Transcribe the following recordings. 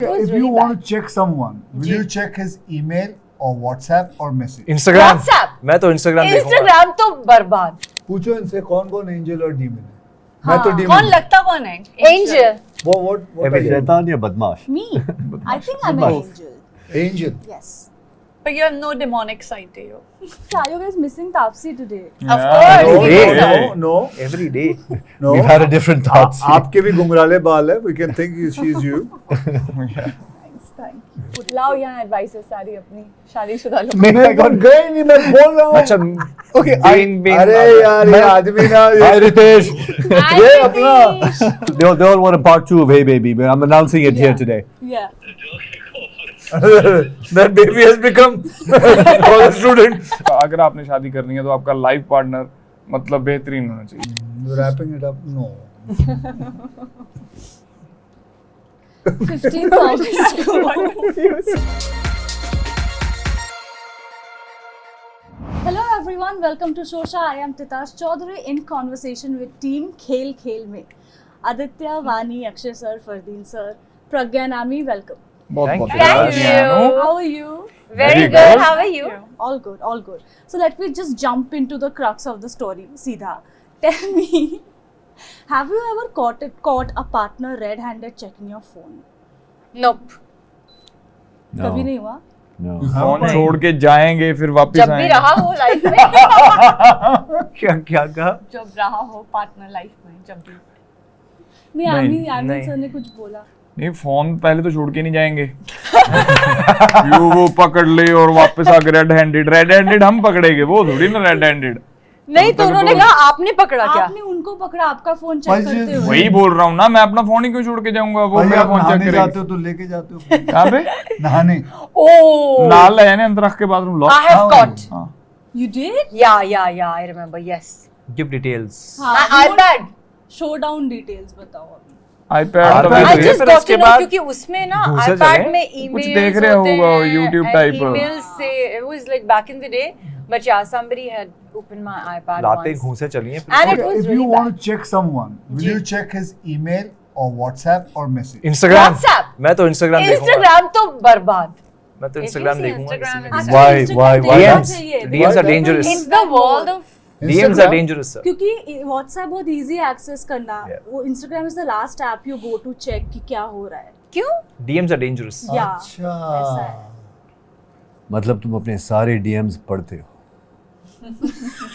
If you want to check someone, will you check his email or WhatsApp or message? Instagram. WhatsApp. मैं तो Instagram देखूंगा. Instagram तो बर्बाद. पूछो इनसे कौन कौन एंजल और डीमन है. मैं तो हाँ, डीमन. कौन लगता कौन है? Angel. What are you? शैतान या बदमाश? Me. I think I'm an angel. Angel. Yes. But you have no demonic side to you. Are you guys missing Tapsi today? Of course. No, he is. no. Every day. No. We've had a different thoughts. आपके भी घुंघराले बाल है. We can think she's you. Thanks, thank you. लाओ यहाँ advices सारी अपनी शादीशुदा लोग. मैं गए नहीं मैं बोल रहा हूँ. अच्छा. Okay, अरे यार ये आदमी ना. Hi Ritesh. ये अपना. They all want a part 2 of Hey Baby, but I'm announcing it here today. Yeah. That baby has become college student. अगर आपने शादी करनी है तो आपका लाइफ पार्टनर मतलब बेहतरीन होना चाहिए. Wrapping it up, no. 15,000 views. Hello everyone, welcome to Shosha. I am Titash Chaudhary in conversation with team Khel Khel में. Aditya, Vani, Akshay sir, Fardeen sir, Pragya Nami, welcome. बहुत बहुत Thank you. How are you? Very good. How are you? All good, all good. So let me just jump into the crux of the story. Seedha, tell me, have you ever caught a partner red-handed checking your phone? Nope. No. कभी नहीं हुआ? No. Phone छोड़ के जाएंगे फिर वापस जब भी आएंगे. रहा हो लाइफ में. क्या कहा? जब रहा हो पार्टनर लाइफ में जब भी. नहीं, आमिर नहीं. सर ने कुछ बोला. नहीं फोन पहले तो छोड़ के नहीं जाएंगे. वो पकड़ ले और वापस आके रेड हैंडेड हम पकड़ेंगे वो थोड़ी ना रेड हैंडेड. नहीं तो उन्होंने कहा आपने पकड़ा क्या? आपने उनको पकड़ा, आपका फोन चेक करते हुए. वही बोल रहा हूँ ना मैं अपना फोन ही क्यों छोड़ के जाऊंगा. वो मेरा फोन चेक नहाने जाते करेगा. हो तो लेके जाते हो. कहाँ पे? नहाने. Oh. नाल है ना अंदर रख के bathroom lock. I have caught. You did? Yeah. I remember. Yes. Give details. हाँ. iPad. Showdown details बताओ अभी. iPad तो I वैसे just फिर got उसके to know बाद क्योंकि उसमें ना दूसरे iPad जगह में emails देख रहे होते होगा, हैं YouTube and type. emails से it was like back in the day, but yeah, somebody had opened my iPad latte once. घूसे चलिए. And it Okay, was if really you bad. want to check someone, will you check his email or WhatsApp or message? Instagram. WhatsApp. मैं तो Instagram देखूंगा. Instagram तो बर्बाद. मैं तो If you Instagram see देखूंगा. Instagram इसीलिए. is- Why? Instagram Why? देखना DMs. चाहिए. DMs are dangerous. It's the world of DMs are Instagram? dangerous sir. क्योंकि WhatsApp बहुत easy access करना. Yeah. वो Instagram is the last app you go to check कि क्या हो रहा है. क्यों? DMs are dangerous. Yeah. अच्छा. ऐसा है. मतलब तुम अपने सारे DMs पढ़ते हो.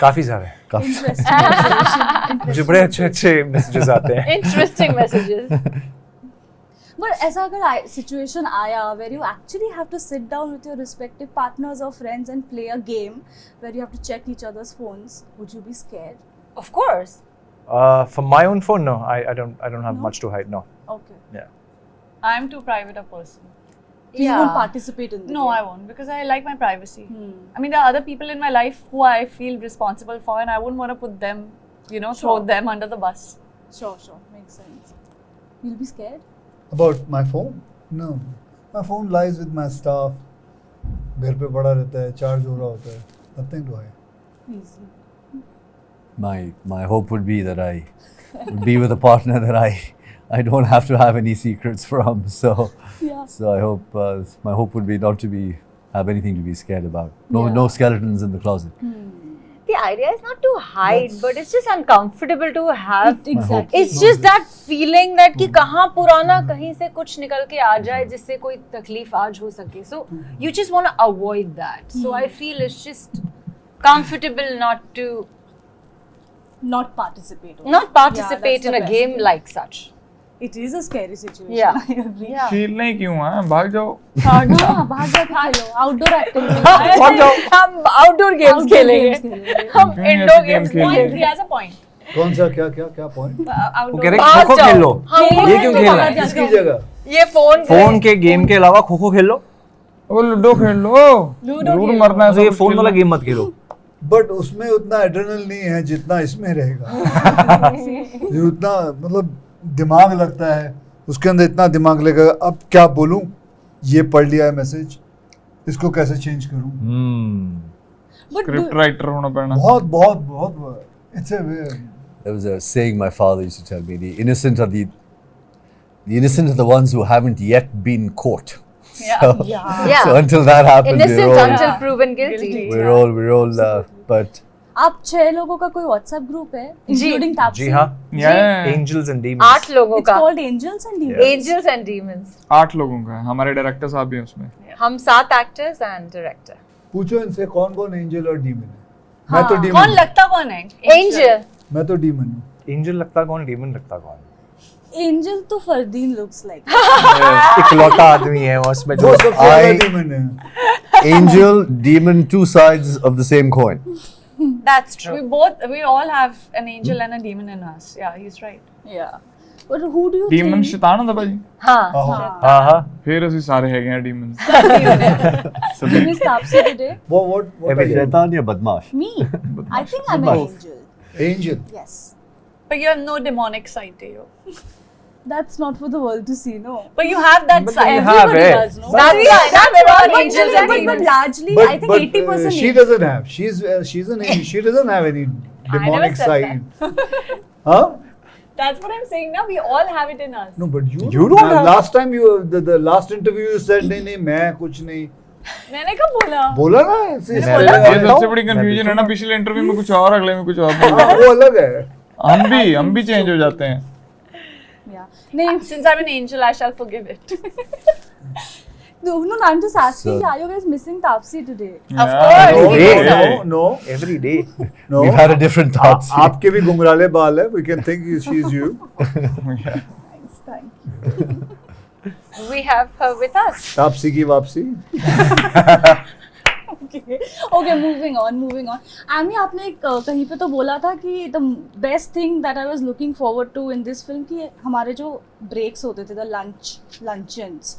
काफी सारे. काफी. Interesting. मुझे बड़े अच्छे मैसेजेस आते हैं. Interesting messages. But ऐसा अगर situation आया where you actually have to sit down with your respective partners or friends and play a game where you have to check each other's phones, would you be scared? Of course. For my own phone, no. I don't have No? much to hide. No. Okay. Yeah. I'm too private a person. So you won't participate in the No, game? I won't because I like my privacy. Hmm. I mean, there are other people in my life who I feel responsible for, and I wouldn't want to put them, throw them under the bus. Sure. Makes sense. You'll be scared? About my phone? No. My phone lies with my stuff. घर पे पड़ा रहता है, charge हो रहा होता है. Nothing to hide. Easy. My hope would be that I would be with a partner that I don't have to have any secrets from. So Yeah. I hope my hope would be not to have anything to be scared about. Yeah. No skeletons in the closet. The idea is not to hide, but it's just uncomfortable to have. Exactly. It's just that feeling that कि कहाँ पुराना कहीं से कुछ निकल के आ जाए जिससे कोई तकलीफ आज हो सके. So you just want to avoid that. So I feel it's just comfortable not to Not participate. not participate that's in the a best game thing. like such. It is a scary situation. Yeah. I agree. Yeah. Feel नहीं क्यों है भाग जाओ. हाँ, बाहर जाके खेलो. Outdoor activity. भाग जाओ. हम outdoor games Outdoor खेलेंगे. games खेलेंगे. हम क्यों नहीं indoor ऐसे games game खेलेंगे? खेलेंगे. He has a point. कौन सा क्या point? वो कह Outdoor. रहे भाग खो-खो जाओ. खेल लो. हम ये क्यों खेलना है? किसकी जगह? ये फोन के गेम के अलावा खो-खो खेल लो. वो लूडो खेल लो. जरूर मरना है. तो ये फोन वाला गेम मत खेलो. बट उसमें उतना एड्रेनल नहीं है जितना इसमें रहेगा. ये उतना मतलब दिमाग लगता है. उसके अंदर इतना दिमाग लगेगा. अब क्या बोलूं? ये पढ़ लिया है मैसेज. इसको कैसे चेंज करूं? But स्क्रिप्ट राइटर होना पड़ना. बहुत. It's a There was a saying my father used to tell me: the innocent are the the innocent are the ones who haven't yet been caught. Yeah. So, Yeah. so until that happens, Innocent we're all, until proven guilty. we're all, but आप 6 लोगों का कोई WhatsApp group है, including Tapsi? जी हाँ, Yeah. Angels and Demons. 8 लोगों It's का. called Angels and Demons. Angels and Demons. 8 लोगों का है, हमारे डायरेक्टर साहब भी हैं उसमें. हम 7 एक्टर्स एंड डायरेक्टर. पूछो इनसे कौन कौन एंजल और डीमन है. मैं तो कौन डीमन. लगता कौन है? एंजल. मैं तो डीमन हूँ. Angel लगता कौन, Demon लगता कौन? Angel तो Fardeen looks like. इकलौता आदमी है उसमें जो वो सबसे बड़ा I- डीमन है. angel, demon, 2 sides of the same coin. That's true. We all have an angel and a demon in us. Yeah, he's right. Yeah. But who do you demon think? शैतान ਹੁੰਦਾ ਭਾਜੀ. हाँ. हाँ हाँ. ਫਿਰ ਅਸੀਂ ਸਾਰੇ ਹੈਗੇ ਆ ਡੀਮਨਸ. You miss Tapsi today? What Every are you? Shaitan ya badmash. Me? I think I'm an angel. Angel. Yes. But you have no demonic side to you. That's not for the world to see, no. But you have that But side. you have Everybody it. does, no. That's why. That's But all angels and but demons. largely, I think 80% she angels. doesn't have. She's an angel. She doesn't have any demonic said side. Huh? That's what I'm saying now. We all have it in us. No, but you. You don't have- Last time the last interview you said नहीं मैं कुछ नहीं. मैंने कब बोला? बोला ना ऐसे. मैं ये बोला। सबसे बड़ी कंफ्यूजन है ना, पिछले इंटरव्यू में कुछ और, अगले में कुछ और. वो अलग है. हम भी चेंज हो जाते हैं. Yeah. No, Since I'm an angel, I shall forgive it. no, I'm just asking, So- are you guys missing Tapsi today? Of course. No, we Hey. do. no. Every day. No. We've had a different thoughts. आपके भी घुंघराले बाल है. We can think she's you. Thanks, thank you. We have her with us. Taapsee की वापसी. Okay, moving on. Amy, आपने कहीं पे तो बोला था कि the best thing that I was looking forward to in this film कि हमारे जो breaks होते थे, the luncheons,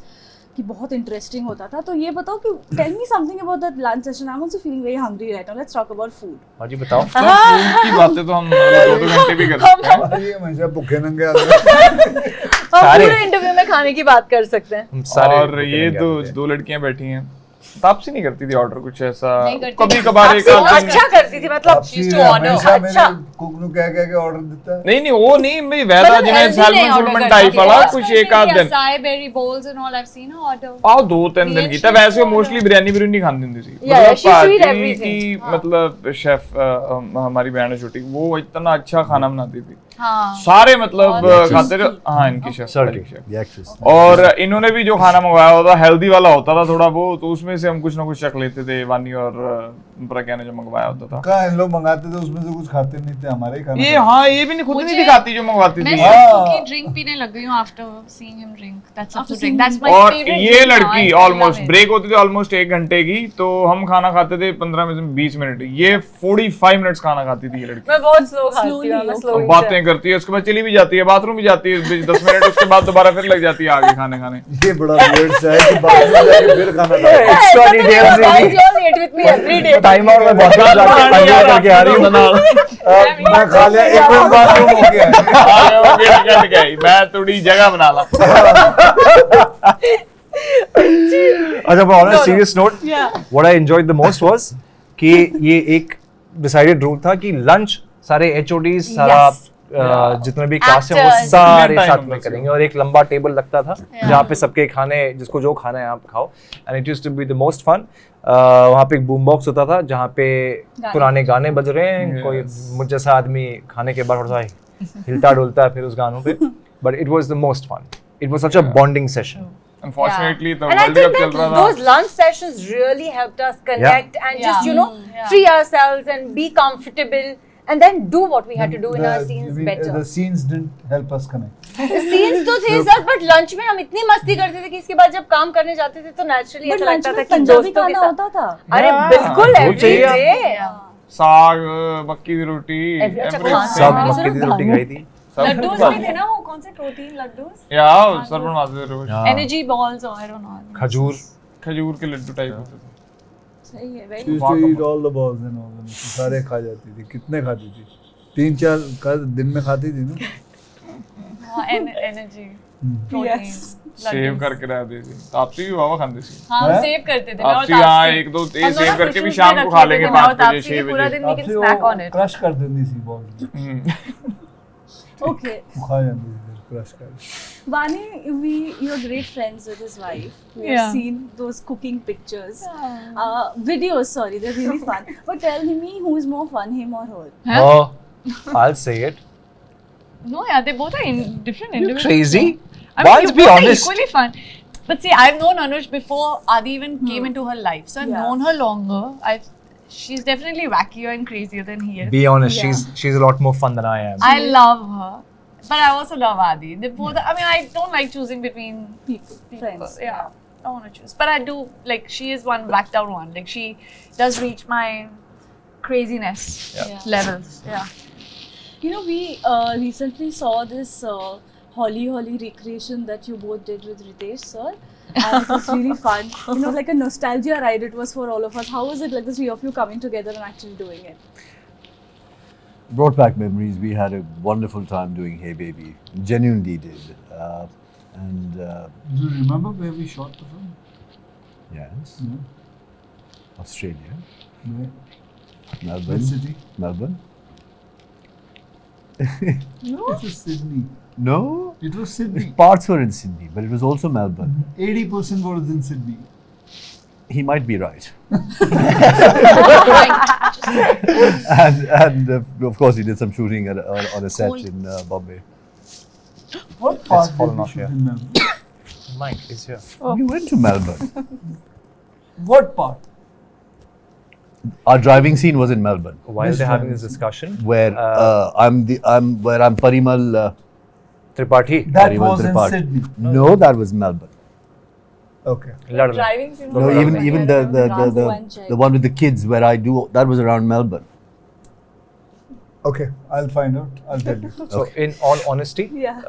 कि बहुत interesting होता था. तो ये बताओ कि tell me something about that lunch session. I'm also feeling very hungry right now. Let's talk about food. हाँ जी बताओ. तो फूड की बातें तो हम 2 घंटे भी कर सकते हैं. ये हमेशा भूखे नंगे आते हैं. हम सारे- पूरे इंटरव्यू में खाने की बात कर सकते हैं. हम सारे और ये दो लड़कियां बैठी हैं. तापसी नहीं करती थी ऑर्डर कुछ ऐसा. नहीं करती कभी थी. कभार एक आपसे आध दिन. अच्छा करती थी मतलब. Taapsee she's to honor. हमेशा अच्छा. मेरे कुक नु कह के ऑर्डर देता है. नहीं वो नहीं भाई वैदा मतलब जिवें healthy नहीं सैल्मन order सुलमन करती टाइप थी. वाला और कुछ एक आध दिन. Acai berry bowls and all I've seen her order. आओ 2-3 दिन की. तब वैसे मोस्टली बिरयानी खाने देती थी. Yeah, she used to eat party everything. की मतलब शेफ हमारी बहन है छोटी, वो इतना अच्छा खाना बनाती थी. हाँ. सारे मतलब और खाते थे. हाँ इनकी शेफ. Sorry. The actress. और इन्होंने भी जो खाना मंगवाया होता हेल्दी वाला होता था थोड़ा वो, तो उसमें से हम कुछ ना कुछ चख लेते थे. वानी और प्रज्ञा ने जो मंगवाया होता था. कहाँ इन लोग मंगाते थे उसमें से कुछ खाते नहीं थे. हमारे ही खाना. ये हाँ ये भी नहीं खुद नहीं मुझे- दिखाती जो मंगवाती मैं थी. सिर्फ की ड्रिंक पीने लग गई हूँ after seeing him drink. That's After the seeing drink. That's my और favorite ये drink now. लड़की I almost love it. Break होती थी ऑलमोस्ट 1 घंटे की, तो हम खाना खाते थे 15 में से 20 मिनट. ये 45 मिनट्स खाना खाती थी ये लड़की. मैं बहुत स्लो खाती Slowly, हूँ. मैं okay. slow बातें करती है, उसके बाद चली भी जाती है, बाथरूम भी जाती है 10 मिनट, उसके बाद दोबारा फिर लग जाती है आगे खाने. ये बड़ा weird सा है कि बाद में जाके फिर खाना खाते हैं. Extra details Guys, नहीं. you're late with me every day. Time out में बहुत जाके पंजा करके आ रही हूँ. मैं खा लिया 1 मिनट बाथरूम हो गया. मैं थोड़ी जगह बना ला. अच्छा, but on a serious note, what I enjoyed the most was कि ये एक decided rule था कि lunch सारे HODs सारा जितने भी कास्ट हैं वो Actors. सारे Time साथ होता में था. करेंगे और एक लंबा टेबल लगता था जहाँ पे सबके खाने, जिसको जो खाना है आप खाओ. And it used to be the most fun. वहाँ पे एक बूम बॉक्स होता था जहाँ पे पुराने गाने बज रहे हैं. कोई मुझ जैसा आदमी खाने के बाद थोड़ा सा हिलता डुलता है फिर उस गानों पे. But it was the most fun. It was such a bonding session. Unfortunately तो And I world think cup चल that रहा था. those lunch sessions really helped us connect and just, you know, free ourselves and be comfortable and then do what we had to do in our scenes better. The scenes didn't help us connect. The scenes तो थे sir, but lunch में हम इतनी मस्ती करते थे कि इसके बाद जब काम करने जाते थे तो naturally But ऐसा lunch लगता था में कि पंजाबी दोस्तों के खाना साथ. होता था. अरे Yeah, बिल्कुल वो every चाहिए day. साग, मक्की की रोटी, अच्छा, everything. खाना। सब मक्के की रोटी खाई थी. लड्डूस भी थे ना वो, कौन से प्रोटीन लड्डूस? या सर बनवाते थे रोज. Energy balls or I don't know. खजूर. खजूर के लड्डू टाइप होते थे. सही है, very She used to eat all the balls and all them. सारे खा जाती थी. कितने खाती थी? 3-4 दिन में खाती थी ना. हाँ, energy. Protein. सेव करके रह देती. तापसी भी वावा खाती थी. हाँ, हम हैं? सेव करते थे. मैं और तापसी हाँ तापसी। 1-2 हम सेव दोनों करके भी tissues शाम में को रख खा लेते लेंगे थे, मैं और 5 बजे तापसी 6 पूरा बजे. दिन we can आपसे snack वो on it. क्रश कर देती थी balls. okay. वो खा जाती थी. क्रश कर. Vani, you're great friends with his wife. We have Yeah. seen those cooking pictures, videos. Sorry, they're really fun. But tell me, who is more fun, him or her? Huh? Oh, I'll say it. No, yeah, they both are different You individuals. crazy? I mean, Why? you Let's be both are honest. equally fun. But see, I've known Anush before Adi even came into her life, so I've Yeah. known her longer. She's definitely wackier and crazier than he is. Be honest, Yeah. she's a lot more fun than I am. I love her, but I also love Adi. They both. I mean, I don't like choosing between People, friends. Yeah, I want to choose, but I do like. She is one whacked out one. Like she does reach my craziness Yeah. levels. Yeah. You know, we recently saw this Holly recreation that you both did with Ritesh sir. And it was really fun. You know, like a nostalgia ride it was for all of us. How was it, like the three of you coming together and actually doing it? Brought back memories. We had a wonderful time doing Hey Baby. Genuinely did. And Do you remember where we shot the film? yes, Yeah. Australia, Where? Melbourne. What city? Melbourne. No. It was Sydney. No, It was Sydney. parts were in Sydney, but it was also Melbourne. 80% was in Sydney. He might be right. and of course, he did some shooting on a set in Bombay. What part did fallen we off shoot here. in Melbourne? Mike is here. We went to Melbourne. What part? Our driving scene was in Melbourne, While Yes, they're having sir. this discussion, where I'm Parimal. Tripathi, That Parimal was in Tripathi. Sydney. No, that was Melbourne. Okay. Lad le. Driving scene. No, was even like- the one with the kids where I do that was around Melbourne. Okay. I'll find out. I'll tell you. So, in all honesty, Yeah.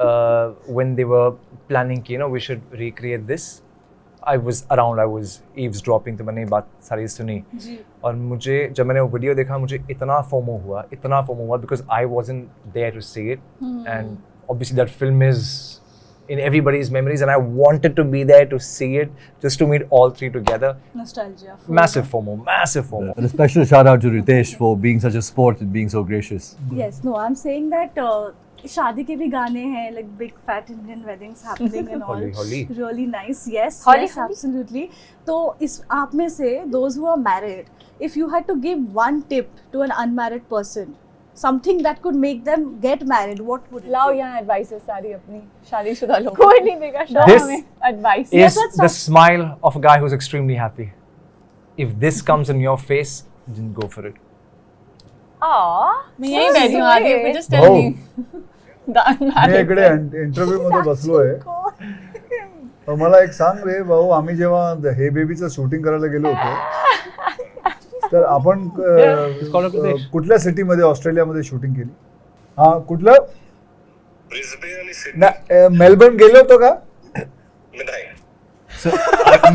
when they were planning, we should recreate this, I was around. I was eavesdropping. तो मैंने ये बात सारी सुनी. और मुझे जब मैंने वो वीडियो देखा, मुझे इतना FOMO हुआ because I wasn't there to see it, and obviously that film is in everybody's memories, and I wanted to be there to see it, just to meet all three together. Nostalgia. Massive FOMO. And a special shout out to Ritesh for being such a sport and being so gracious. Yes, no, I'm saying that शादी के भी गाने हैं, like big fat Indian weddings happening and all. Holly. Really nice. Yes, Holly, yes, Holly. absolutely. तो इस आप में से those who are married, if you had to give one tip to an unmarried person, something that could make them get married, what would it लाओ be? यहाँ advice है सारी अपनी शादीशुदा लोग कोई नहीं देगा शायद. This हमें advice is let's the start. smile of a guy who's extremely happy. If this comes in your face, then go for it. Aww. मैं यही बैठी हूँ आगे sweet. just tell Oh. me मी इकडे इंटरव्ह्यू मध्ये बसलोय. तर मला एक सांग रे भाऊ, आम्ही जेव्हा हे बेबीचं शूटिंग करायला गेलो होतो, तर आपण It's called a Pradesh. कुठल्या सिटीमध्ये ऑस्ट्रेलियामध्ये शूटिंग केली? हा, कुठलं? मेलबर्न गेलो होतो का?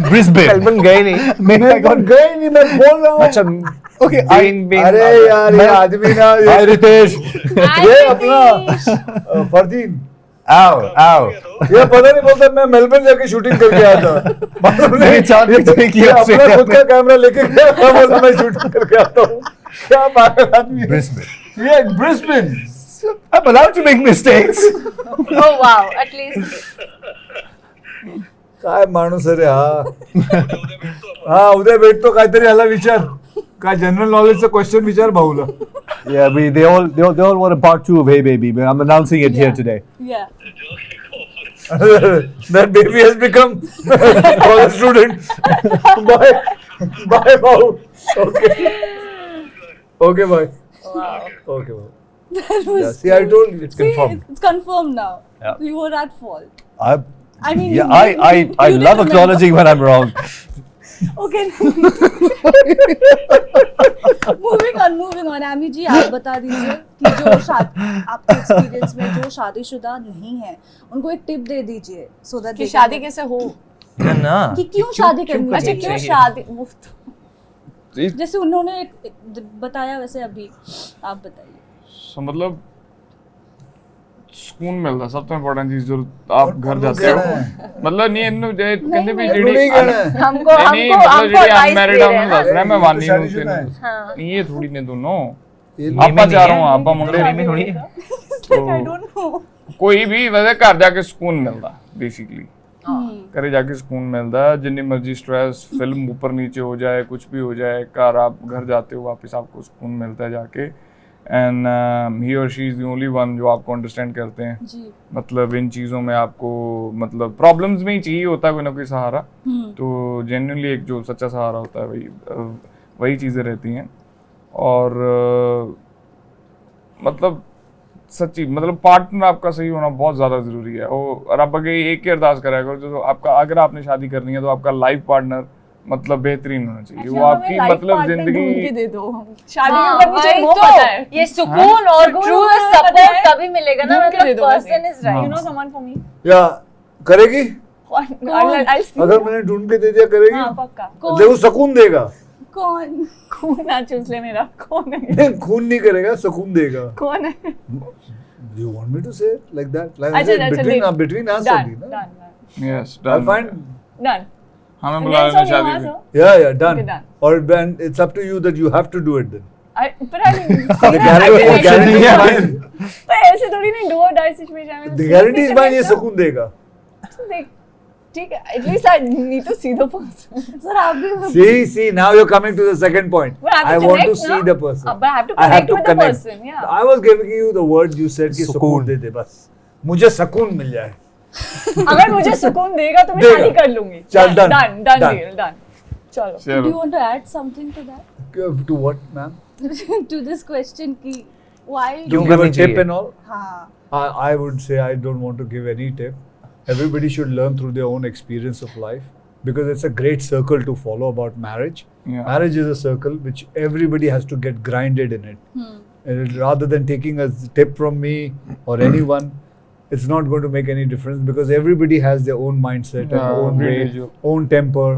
Brisbane. मेलबर्न गए नहीं. मेलबर्न गए नहीं, मैं बोल रहा हूँ. अच्छा, Okay, अरे यार, ये आदमी ना, Hi Ritesh. ये अपना फरदीन, Ow. ये पता नहीं बोलता मैं मेलबर्न जाके शूटिंग करके आया था. मालूम नहीं, ये चांद पे चढ़े किया ये उसने अपना खुद का यहाँ कैमरा लेके गया था, बोला मैं शूटिंग करके आता हूँ. क्या पागल आदमी है. Brisbane. ये Brisbane. I'm allowed to make mistakes. Oh wow, at least. काय माणूस आहे रे हा. हा, उद्या भेटतो, काहीतरी ह्याला विचार, काय जनरल नॉलेजचं क्वेश्चन विचार भाऊला. Yeah, they all want a part 2 of Hey Baby, but I'm announcing it here today. Yeah. That baby has become college student. Bye भाऊ. Okay bye. Okay bye. Yeah, see, I told you. It's confirmed. It's confirmed now. Yeah. You were at fault. I mean, yeah, you I didn't love remember. acknowledging when I'm wrong. Okay. moving on. Ami जी, आप बता दीजिए कि जो आपके experience में जो शादीशुदा नहीं है, उनको एक टिप दे दीजिए, so that कि they शादी can- कैसे हो ना. कि क्यों शादी करनी अच्छा चाहिए? क्यों शादी मुफ्त जैसे उन्होंने एक बताया वैसे अभी आप बताइए. So, मतलब सुकून मिलता सब तो इम्पोर्टेंट चीज जो आप घर जाते हो मतलब नहीं ਇਹਨੂੰ ਜੇ ਕਹਿੰਦੇ ਵੀ ਜਿਹੜੀ नहीं कहना है. हमको नहीं हमको मतलब हमको ਜਿਹੜੀ advice अनमैरिड दे ਆ रहे ਉਹਨੂੰ हैं ਦੱਸ ਰਿਹਾ ਮੈਂ ये ਵਾਨੀ तो ਨੂੰ शादीशुदा है. हाँ. ਨਹੀਂ ਇਹ ਥੋੜੀ ਨੇ ਦੋਨੋਂ ये ਆਪਾਂ ਚਾਰੋਂ ਆ ਆਪਾਂ ਮੁੰਡੇ नहीं में थोड़ी है. Like, I don't know. कोई भी वैसे घर जाके सुकून मिलता बेसिकली, घरे जाके सुकून मिलता है। जितनी मर्जी स्ट्रेस फिल्म ऊपर नीचे हो जाए, कुछ भी हो जाए, आप घर जाते हो वापस आपको सुकून मिलता है जाके। एंड ही और she is the only one जो आपको अंडरस्टैंड करते हैं जी। मतलब इन चीज़ों में आपको मतलब प्रॉब्लम्स में ही चाहिए होता है कोई ना कोई सहारा। तो जेन्युइनली एक जो सच्चा सहारा होता है वही चीज़ें रहती हैं। और मतलब सच्ची मतलब पार्टनर आपका सही होना बहुत ज़्यादा ज़रूरी है। और आप अगर एक ही अरदास करा करो जो आपका, अगर आपने शादी करनी है तो आपका लाइफ पार्टनर मतलब बेहतरीन होना चाहिए। वो आपकी मतलब जिंदगी दे दो, शादी हाँ, में करनी चाहिए, वही वो तो, पता है। ये सुकून और सुकून ट्रू और पता सपोर्ट है। तभी मिलेगा ना, ढूंढ के दे मतलब दो person is You right. know someone for me? या करेगी? I'll see. अगर मैंने ढूंढ के दे दिया हाँ करेगी? पक्का। देखो सुकून देगा। कौन? खून ना चूस ले मेरा, कौन है? नहीं, खून नहीं करेगा, सुकून देगा। कौन है? Do you want me to say it like that? Like I अच्छा, said, अच्छा, between done. between us Done, only, ना? done, yes I done find done. हमें And बुला then लेना so you शादी are में। so- yeah, done. Okay, done. Or then it's up to you that you have to do it then. But I mean, The guarantee is mine. पर ऐसे थोड़ी नहीं do or die situation में। The guarantee is mine, ये सुकून देगा। देख, ठीक है, at least I need to see the person. Sir आप भी See, now you're coming to the second point. But I have I to want to connect, see no? the person. But I have to I have connect to with the connect. person, yeah. I was giving you the words you said कि सुकून। सुकून दे दे बस। मुझे सुकून मिल जाए। अगर मुझे सुकून देगा तो मैं देगा। शादी कर लूंगी। चल, done. Done Done. deal, done. चलो। Do you चलो want to add something to that? To what, ma'am? To this question कि why? क्यों Give a करनी tip चाहिए? and all? हाँ। I would say I don't want to give any tip. Everybody should learn through their own experience of life because it's a great circle to follow about marriage. Yeah. Marriage is a circle which everybody has to get grinded in it. And rather than taking a tip from me or anyone, it's not going to make any difference because everybody has their own mindset Yeah, and own way, individual. own temper,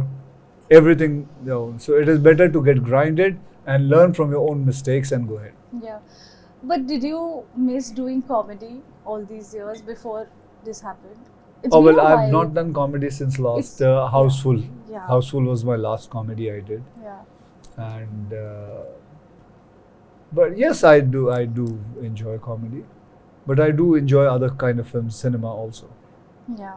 everything their own. So it is better to get grinded and learn from your own mistakes and go ahead. Yeah. But did you miss doing comedy all these years before this happened? It's Oh been well, a I've while. not done comedy since last It's- Houseful. Yeah. Houseful was my last comedy I did, Yeah. and but yes, I do enjoy comedy, but I do enjoy other kind of films, cinema also. Yeah.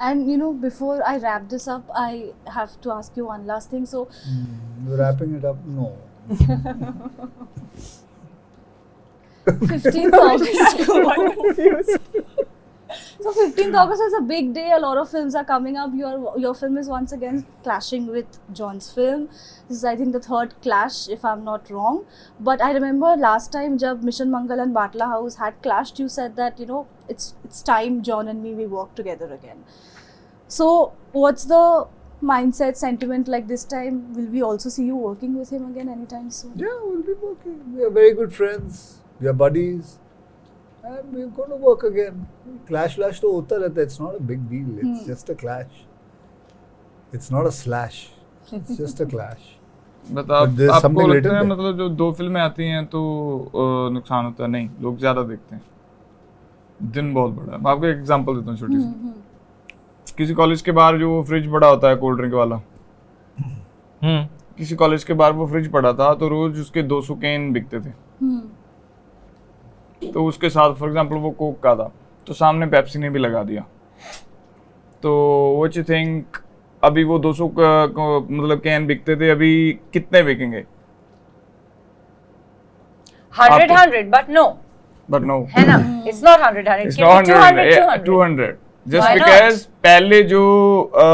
And you know, before I wrap this up, I have to ask you one last thing. So, Wrapping it up, no. 15th August. So 15th August is a big day. A lot of films are coming up. Your film is once again clashing with John's film. This is, I think, the third clash, if I'm not wrong. But I remember last time, jab Mission Mangal and Batla House had clashed, you said that it's time John and me we work together again. So what's the mindset, sentiment like this time? Will we also see you working with him again anytime soon? Yeah, we'll be working. We are very good friends. We are buddies. And we're going to work again. Clash तो होता रहता है. It's not a big deal. It's just a clash. It's not a slash. It's just a clash. But But there's आपको something लगता written है there. मतलब जो दो फिल्में आती हैं तो नुकसान होता है? नहीं, लोग ज्यादा देखते हैं। दिन बहुत बड़ा है। मैं आपको एक एग्जांपल देता हूँ छोटी सी। किसी कॉलेज के बाहर जो फ्रिज पड़ा होता है कोल्ड ड्रिंक वाला, किसी कॉलेज के बाहर वो फ्रिज पड़ा था तो रोज उसके 200 कैन बिकते थे। तो उसके साथ फॉर एग्जांपल वो कोक का था तो सामने पेप्सी ने भी लगा दिया। तो व्हाट यू थिंक, अभी वो 200 मतलब कैन बिकते थे, अभी कितने बिकेंगे? 100, but no. बट नो, है ना? It's not 100. It's It can not be 100, 200. 200. Just Why not? because पहले जो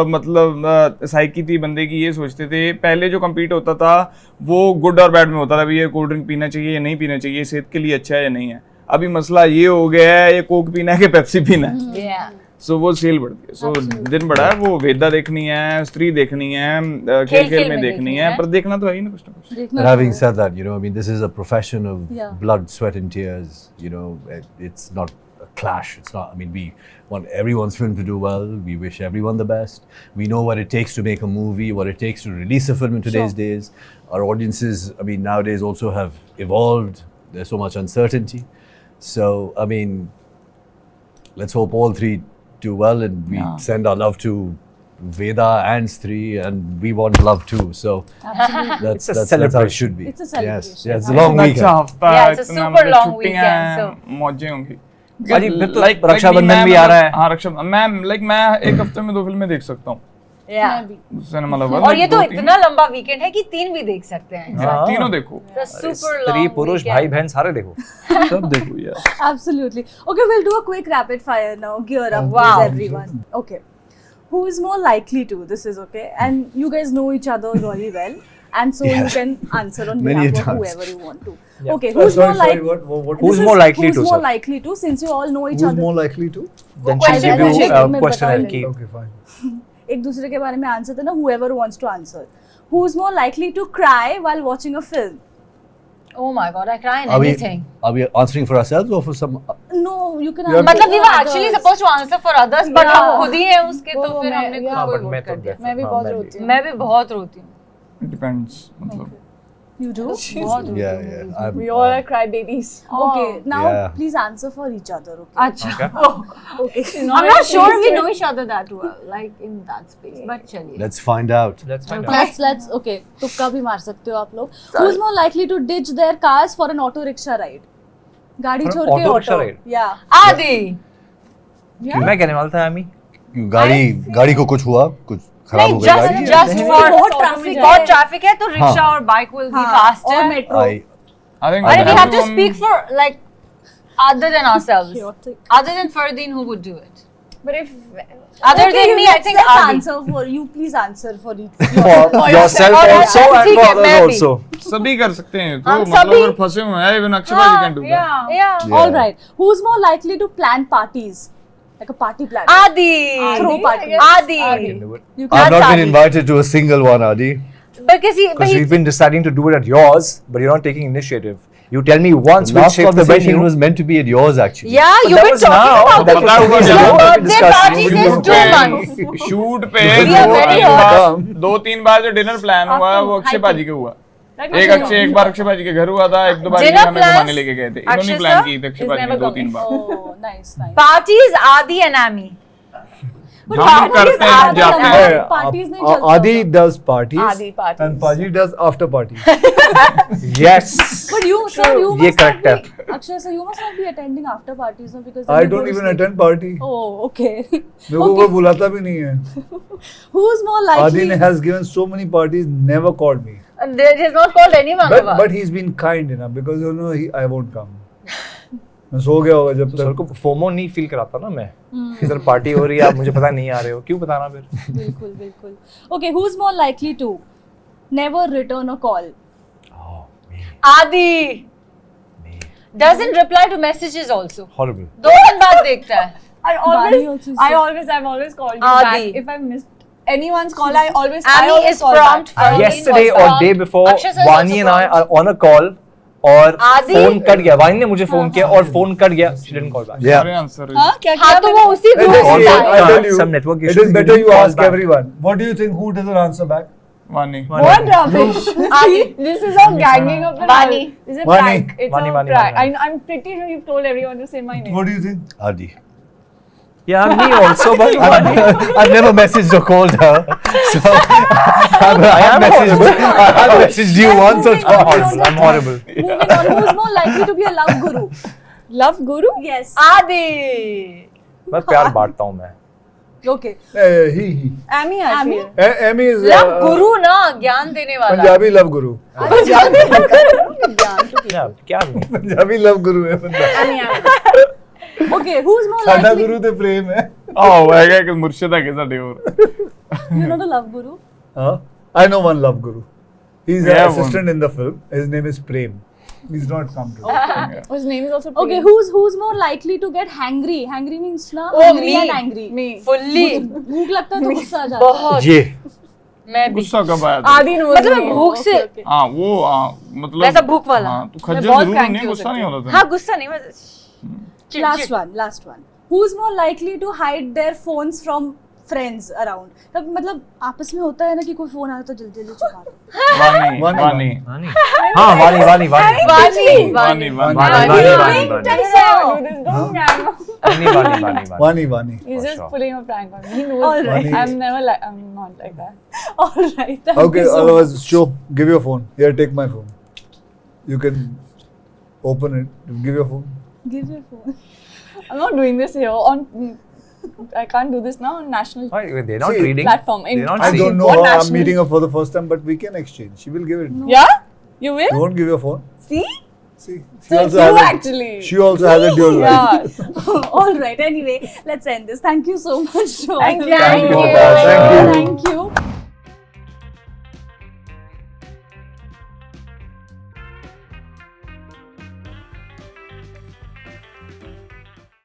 मतलब साइकी थी बंदे की, ये सोचते थे पहले जो कम्पीट होता था वो गुड और बैड में होता था। अभी ये कोल्ड ड्रिंक पीना चाहिए या नहीं पीना चाहिए, सेहत के लिए अच्छा है या नहीं है। अभी मसला ये हो गया है ये कोक पीना है कि पेप्सी पीना है। Yeah. सो वो सेल बढ़ती है। सो दिन बड़ा है, वो वेदा देखनी है, स्त्री देखनी है, खेल खेल में देखनी है, पर देखना तो है ही ना कुछ ना कुछ। But having said that, I mean, this is a profession of Yeah. blood, sweat, and tears. It's not a clash. It's not. I mean, we want everyone's film to do well. We wish everyone the best. We know what it takes to make a movie, what it takes to release a film in today's days. Our audiences, I mean, nowadays also have evolved. There's so much uncertainty. So, I mean, let's hope all three do well, and we send our love to Veda and Stri, and we want love too. So that's how it celebration. should be. It's a Yes, celebration. yeah, it's a long अच्छा weekend. हफ्ता Yeah, है, it's a इतना super मतलब long छुट्टियां weekend, हैं, मौजें होंगी। अजी, फिर तो Like रक्षाबंधन भी आ रहा है। हाँ मैं एक हफ्ते में 2 फिल्में देख सकता हूँ Yeah. मैं भी सिनेमा लवर। और ये तो इतना लंबा वीकेंड है कि 3 भी देख सकते हैं हाँ। तीनों देखो, The super स्त्री long पुरुष weekend. भाई बहन सारे देखो। सब देखो यार। Absolutely. Okay, we'll do a quick rapid fire now. Gear up, Wow. please, everyone. Okay. Who is more likely to? This is okay. And you guys know each other very well. And so you can answer on Many behalf of times. whoever you want to. Yeah. Okay, who's more likely? What? Who's This more is likely to, Who's more sir? likely to? Since you all know each Who's other. more likely to? Then question she'll give you पूछे, मैं question बता and रही keep. Okay, fine. एक दूसरे के बारे में answer देना. Whoever wants to answer. Who's more likely to cry while watching a film? Oh my god, I cry in Are we anything. answering for ourselves or for some? No, you can. Yeah, answer मतलब we for were actually others. supposed to answer for others, but Yeah. हम खुद ही हैं उसके, तो वो फिर मैं- हमने yeah. खुद but को मैं vote कर तो दिया. मैं भी हाँ, बहुत मैं भी। रोती हूँ। मैं भी बहुत रोती हूँ. Depends, मतलब। You do? बहुत रोती Yeah, हूँ. yeah. I'm, We all are crybabies. Okay, now Yeah. please answer for each other. Okay. अच्छा. Okay. I'm not sure we know each other that well, like in that space. But चलिए. Let's find out. Let's find out. Let's okay. तुक्का भी मार सकते हो आप लोग. Who's more likely to ditch their cars for an auto rickshaw ride? गाड़ी For an छोड़ के auto rickshaw auto. ride? Yeah. आदि. मैं कहने वाला था आमी। गाड़ी को कुछ हुआ, कुछ खराब नहीं, हो गई गाड़ी? just for बहुत traffic है. बहुत traffic है, तो रिक्शा हाँ. और बाइक will be हाँ, faster. और metro. I think But we have to everyone- speak for like other than ourselves. Chaotic. Other than Fardeen, who would do it? But if Other Okay, than me, I think let's Adi. answer for you. Please answer for each. For yourself और also and ठीक for है, others मैं भी. also. सभी कर सकते हैं तो हम मतलब सभी- अगर फंसे हुए हैं even अक्षय भाई can do that. yeah. Yeah. Yeah. All right. Who's more likely to plan parties? Like a party planner. Adi. Throw party. Adi. Can do it. You I've That's not been Adi. invited to a single one, Adi. Because he, but Because he, you've been deciding to do it at yours, but you're not taking initiative. You tell me once The which last shape the conversation venue. was meant to be at yours, actually. yeah, But you've that been was talking now. about That it. was Your 2 weeks ago. birthday Discussed. party You since were 2 planning. months. Shoot पे We are very hot. 2-3 बार जो dinner plan हुआ है वो अक्षय भाजी के हुआ। एक बार अक्षय भाजी के घर हुआ था, 1-2 बार Dinner हमें plans, घुमाने लेके गए थे। इन्होंने Akshay प्लान sir की थी अक्षय is भाजी ने never 2-3 bar. Oh, nice, nice. Parties Adi and Ami. हम करते हैं जाते हैं। Parties नहीं चलते Adi होगा. does parties. Adi parties. And Paji does after parties. Yes. But you, sir, you ये must not correct है. be. Akshay, sir, you must not be attending after parties, no? Because I then you don't go to even sleep. attend party. Oh, okay. मेरे को कोई बुलाता भी नहीं है. Who's more Adi likely? has given so many parties, never called me. And he has not called anyone of us. But he's been kind enough because you know I won't come. मैं सो गया होगा जब तो sir तक. को FOMO नहीं feel कराता ना मैं कि सर पार्टी हो रही है आप मुझे पता नहीं आ रहे हो क्यों बताना फिर बिल्कुल बिल्कुल. Okay, who's more likely to never return a call? Adi doesn't reply to messages also. Horrible 2 दिन बाद देखता है. I Bani also always, said- I've always called you Adi. back. If I've missed anyone's call, I always Ami is call prompt. back. Fardeen yesterday was or prompt. day before Akshay sir is वानी also and I prompt. are on a call और Adi? Phone cut गया वानी ने मुझे phone किया और phone cut गया she didn't call back Yeah. सारे आंसर हाँ क्या हाँ तो वो उसी Hey, ग्रुप see, में Call है. back. I tell you, Some network it issues, is you better didn't you call ask back. everyone. What do you think? Who doesn't answer back? वानी What rubbish? This is all ganging up and all. Vani. This is a Vani. prank. It's Vani, a Vani, prank. Vani. I'm pretty sure you've told everyone to say my name. What do you think? Adi. yeah me also but I've never messaged or called her. So I have messaged you once or twice. I'm horrible Moving on, who's more likely to be a love guru? Love guru? Yes. Adi. मैं प्यार बांटता हूँ मैं Okay. He. Ami, I Ami? feel. Amy is love गुरु ना ज्ञान देने वाला. Punjabi love guru. क्या क्या नहीं Punjabi love guru है बंदा. Okay, who's more साडा likely? गुरु ते प्रेम है. ਆਹ ਹੈਗਾ ਇੱਕ ਮੁਰਸ਼ਿਦ ਹੈਗੇ ਸਾਡੇ ਹੋਰ You're not a love guru? Huh? I know one love guru. He's Yeah, an assistant in the film. His name is Prem. He's not come to. His name is also Okay, Priya. who's more likely to get hangry? Hangry means na Oh, hungry me. and angry. Me. Fully. भूख लगता है तो गुस्सा आ जाता है. बहुत. ये मैं भी. गुस्सा कब आया था Adi knows मतलब me. मैं भूख से. हाँ वो हाँ मतलब वैसा भूख वाला. हाँ तू खज्जल बहुत जरूर cranky नहीं हो गुस्सा नहीं सकती होता हाँ गुस्सा नहीं मैं. Last one. Who's more likely to hide their phones from friends around? तब मतलब आपस में होता है ना कि कोई फोन आया तो जल्दी जल्दी छुपा दो. वानी वानी, वानी वानी हाँ वानी वानी वानी वानी. वानी वानी वानी वानी Don't gang up. वानी वानी वानी Vani, Vani. He's For just sure. pulling a prank on me. He knows. All right. I'm not like that. All right. Thank Okay, you so otherwise, much. show. Give your phone. Here, take my phone. You can open it. Give your phone. Give your phone. I'm not doing this here on. I can't do this now on national Why? They're not See, reading. platform. They're not I seeing. don't know What her. I'm national- meeting her for the first time, but we can exchange. She will give it. Yeah, you You will. won't give your phone. See, See, she so also it's you has a, actually. She also has a dual life. Yeah. All right. Anyway, let's end this. Thank you so much. to all Thank of you. Thank you. Thank you. Thank you. Thank you.